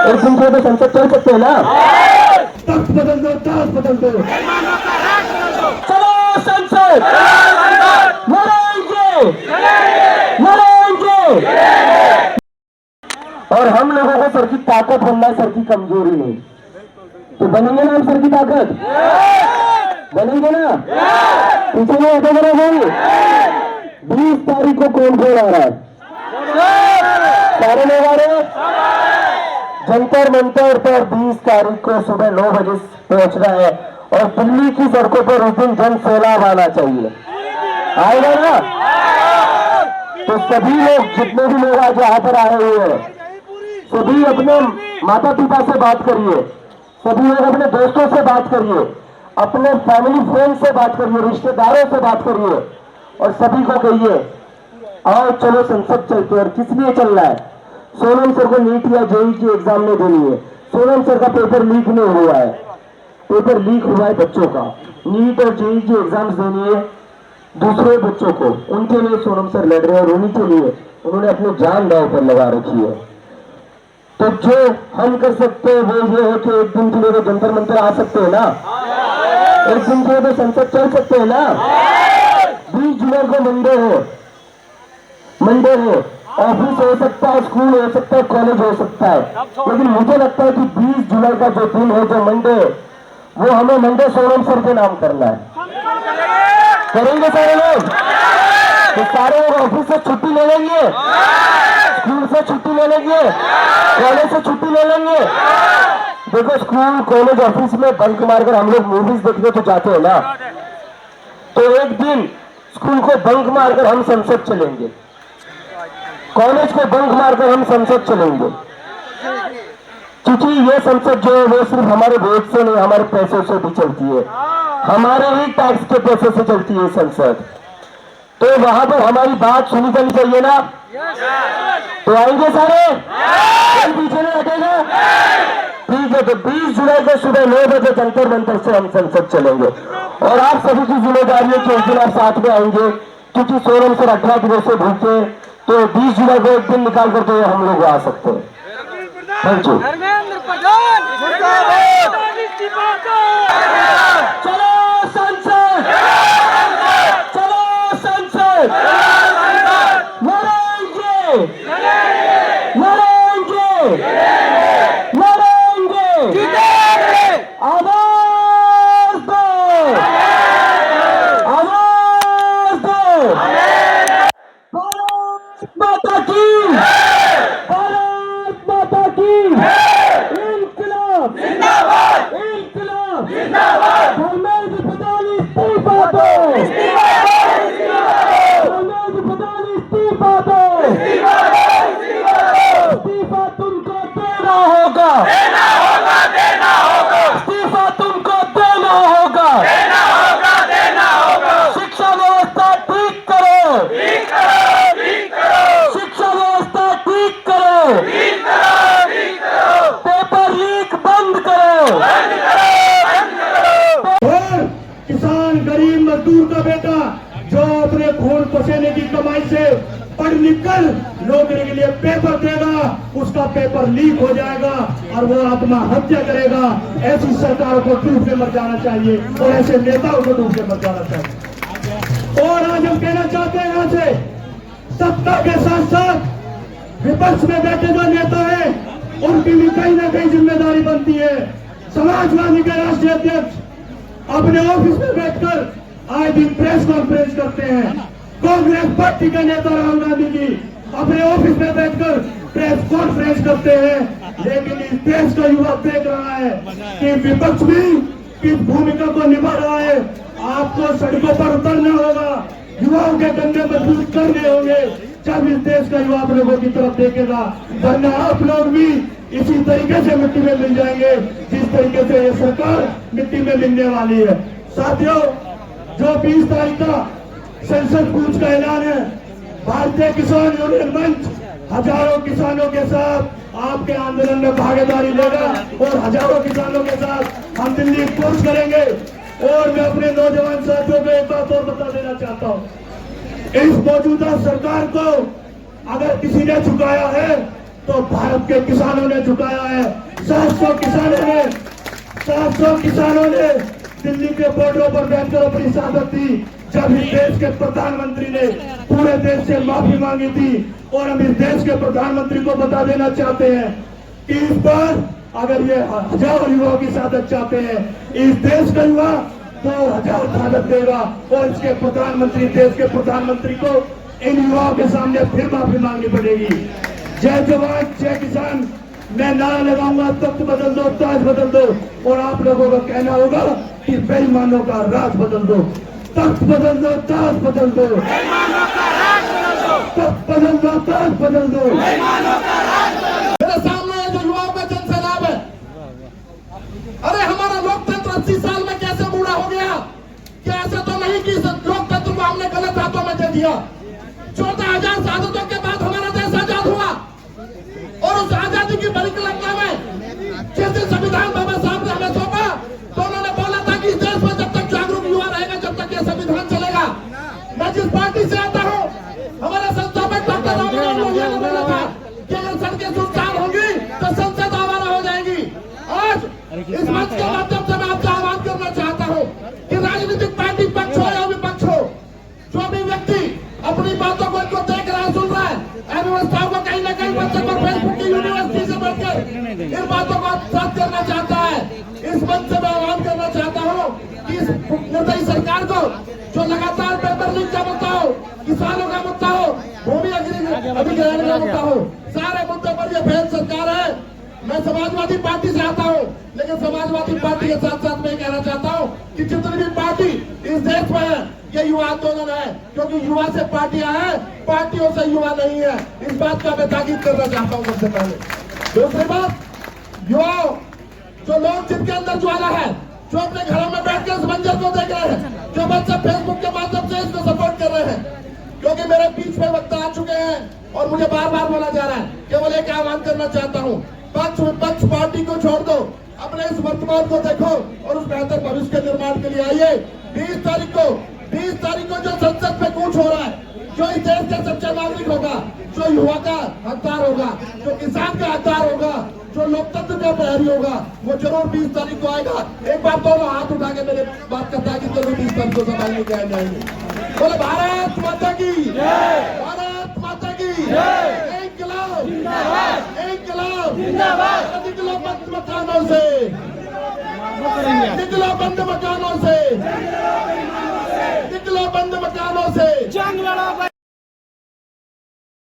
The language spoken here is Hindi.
एक दिन तो संसद चल सकते हैं ना। तख्त बदल दो, ताज बदल दो, चलो संसद लड़ेंगे, लड़ेंगे। और हम लोगों को सर की ताकत बनना, सर की कमजोरी नहीं। तो बनेंगे ना हम सर की ताकत, बनेंगे ना। पीछे में हटो करो भाई। 20 तारीख को कौन कौन आ रहा है? सारे लोग आ रहे हैं। जंतर मंतर पर 20 तारीख को सुबह 9 बजे पहुंचना है और दिल्ली की सड़कों पर उस दिन जन सैलाब आना चाहिए। आएगा ना? तो सभी लोग, जितने भी लोग आज यहाँ पर आए हुए हैं, सभी अपने माता पिता से बात करिए, सभी लोग अपने दोस्तों से बात करिए, अपने फैमिली फ्रेंड से बात करिए, रिश्तेदारों से बात करिए और सभी को कहिए आओ चलो संसद चलते हैं। और किस लिए चलना है? सोनम सर को नीट या जेईई की एग्जाम नहीं देनी है। सोनम सर का पेपर लीक नहीं हुआ है, पेपर लीक हुआ है बच्चों का। नीट और जेईई की एग्जाम्स देनी है दूसरे बच्चों को, उनके लिए सोनम सर लड़ रहे हैं और उन्हीं के लिए उन्होंने अपनी जान दांव पर लगा रखी है। तो जो हम कर सकते हैं वो ये है कि एक दिन के लिए तो जंतर मंतर आ सकते हैं ना, एक दिन के लिए तो संसद चल सकते हैं ना। 20 जुलाई को मंडे है, मंडे है, ऑफिस हो सकता है, स्कूल हो सकता है, कॉलेज हो सकता है, लेकिन मुझे लगता है कि 20 जुलाई का जो दिन है, जो मंडे है, वो हमें मंडे सोनम सर के नाम करना है। करेंगे सारे लोग? तो सारे लोग ऑफिस से छुट्टी ले लेंगे, स्कूल से छुट्टी ले लेंगे, कॉलेज से छुट्टी ले लेंगे। देखो स्कूल कॉलेज ऑफिस में बंक मारकर हम लोग मूवीज देखने तो जाते हैं ना, तो एक दिन स्कूल को बंक मारकर हम संसद चलेंगे, कॉलेज को बंक मारकर हम संसद चलेंगे। क्योंकि ये संसद जो है वो सिर्फ हमारे वोट से नहीं, हमारे पैसों से भी चलती है, हमारे ही टैक्स के पैसे से चलती है संसद। तो वहां पर हमारी बात सुनी जानी चाहिए ना। तो आएंगे सारे, कोई पीछे नहीं हटेगा। ठीक है, तो 20 जुलाई को सुबह 9 बजे जंतर मंतर से हम संसद चलेंगे और आप सभी की जिम्मेदारी है कि उस दिन आप साथ में आएंगे, क्योंकि सोनम सर 18 दिनों से भूखे, तो 20 जुलाई को एक दिन निकाल करके हम लोग आ सकते हैं। Thank you. चलो संसद, चलो संसद, लड़ेंगे, लड़ेंगे, लड़ेंगे, आवाज दो, आवाज दो। भारत माता की, भारत माता की, इंकलाब जिंदाबाद, इंकलाब जिंदाबाद। धर्मेंद्र प्रधान इस्तीफा दो, धर्मेंद्र प्रधान इस्तीफा दो, इस्तीफा तुमको देना होगा, इस्तीफा तुमको देना होगा, शिक्षा व्यवस्था ठीक करो, शिक्षा व्यवस्था ठीक करो, पेपर लीक बंद करो। और किसान गरीब मजदूर का बेटा जो अपने खून पसीने की कमाई से पढ़ लिख कर नौकरी के लिए पेपर देगा, उसका पेपर लीक हो जाएगा और वो आत्महत्या करेगा। ऐसी सरकारों को डूब के मर जाना चाहिए और ऐसे नेताओं को डूब के मर जाना चाहिए। और आज हम कहना चाहते हैं, यहाँ से सत्ता के साथ साथ विपक्ष में बैठे जो नेता हैं उनकी भी कहीं ना कहीं जिम्मेदारी बनती है। समाजवादी के राष्ट्रीय अध्यक्ष अपने ऑफिस में बैठकर आए दिन प्रेस कॉन्फ्रेंस करते हैं। कांग्रेस पार्टी के नेता राहुल गांधी जी अपने ऑफिस में बैठकर प्रेस कॉन्फ्रेंस करते हैं, लेकिन इस देश का युवा देख रहा है कि विपक्ष भी किस भूमिका को निभा रहा है। आपको सड़कों पर उतरना होगा, युवाओं के कंधे मजबूत करने होंगे, जब इस देश का युवा आप लोगों की तरफ देखेगा, वरना आप लोग भी इसी तरीके से मिट्टी में मिल जाएंगे जिस तरीके से ये सरकार मिट्टी में मिलने वाली है। साथियों, जो 20 तारीख का संसद कूच का ऐलान है, भारतीय किसान यूनियन मंच हजारों किसानों के साथ आपके आंदोलन में भागीदारी लेगा और हजारों किसानों के साथ हम दिल्ली कूच करेंगे। और मैं अपने नौजवान साथियों को एक बात और बता देना चाहता हूँ, इस मौजूदा सरकार को अगर किसी ने झुकाया है तो भारत के किसानों ने झुकाया है। 700 किसानों ने दिल्ली के बॉर्डरों पर बैठकर अपनी शहादत दी जब इस देश के प्रधानमंत्री ने पूरे देश से माफी मांगी थी। और हम इस देश के प्रधानमंत्री को बता देना चाहते हैं कि इस बार अगर ये 1000 युवाओं की शहादत चाहते हैं, इस देश का युवा 2000 शहादत देगा और इसके प्रधानमंत्री, देश के प्रधानमंत्री को इन युवाओं के सामने फिर माफी मांगनी पड़ेगी। जय जवान जय किसान, मैं नारा लगाऊंगा, तख्त बदल दो, ताज बदल दो। और आप लोगों का कहना होगा कि बेईमानों का राज बदल दो, तख्त बदल दो, ताज बदल दो, तख्त बदल दो, ताज बदल दो। मेरे सामने जो युवाओं का जनसैलाब है, अरे हमारा लोकतंत्र 80 साल में कैसे बूढ़ा हो गया? क्या ऐसा तो नहीं कि लोकतंत्र को हमने गलत हाथों में दे दिया? 14,000 शहादतों के बाद हमारा देश आजाद हुआ और उस आजादी की परिकल्पना में जिस दिन संविधान बाबा साहब ने हमें सौंपा तो उन्होंने बोला था कि इस देश में जब तक जागरूक युवा रहेगा, जब तक यह संविधान चलेगा। मैं जिस पार्टी से आता हूँ, हमारे संस्थापक डॉक्टर राममनोहर लोहिया ने बोला था कि अगर सड़कें सुनसान होंगी तो संसद आवारा हो जाएगी। आज इस मंच के माध्यम से मैं आपसे आह्वान करना चाहता हूँ कि राजनीतिक पार्टी पक्ष हो या विपक्ष हो, जो भी व्यक्ति अपनी बातों को इनको देख रहा है, सुन रहा है, अव्यवस्थाओं को कहीं न कहीं व्हाट्सएप और फेसबुक की यूनिवर्सिटी से बढ़कर इन बातों को साथ करना चाहता है, इस मंच से मैं आह्वान करना चाहता हूँ कि इस निर्दयी सरकार को, जो लगातार पेपर लीक का मुद्दा हो, किसानों का मुद्दा हो, भूमि अधिग्रहण का मुद्दा हो, सारे मुद्दों पर यह फेल सरकार है। मैं समाजवादी पार्टी से आता हूँ, लेकिन समाजवादी पार्टी के साथ साथ मैं कहना चाहता हूँ कि जितनी भी पार्टी इस देश में है, ये युवा आंदोलन है, क्योंकि युवा से पार्टियां हैं, पार्टियों से युवा नहीं है। इस बात का मैं ताकीद करना चाहता हूँ। सबसे पहले दूसरी बात, युवाओं, जो लोग जिनके अंदर ज्वाला है, जो अपने घरों में बैठकर इस मंजर को देख रहे हैं, जो व्हाट्सएप फेसबुक के माध्यम से इसको सपोर्ट कर रहे हैं, क्योंकि मेरे बीच में वक्त आ चुके हैं और मुझे बार बार बोला जा रहा है, केवल एक आह्वान करना चाहता हूँ, पक्ष विपक्ष पार्टी को छोड़ दो, अपने इस वर्तमान को देखो और उस बेहतर भविष्य के निर्माण के लिए आइए। 20 तारीख को जो संसद में कूच हो रहा है, जो इस देश का सच्चा नागरिक होगा, जो युवा का हकदार होगा, जो किसान का हकदार होगा, जो लोकतंत्र का प्रहरी होगा, वो जरूर 20 तारीख को आएगा। एक बार दोनों हाथ उठा के मेरे बात का ताकि जरूर 20 तारीख को संभालने के आए जाएंगे। बोले भारत माता की, भारत माता की, इंकलाब, इंकलाब, निकलो बंद मकानों से, निकलो बंद मकानों से, निकलो बंद मकानों से, जंग लड़ो।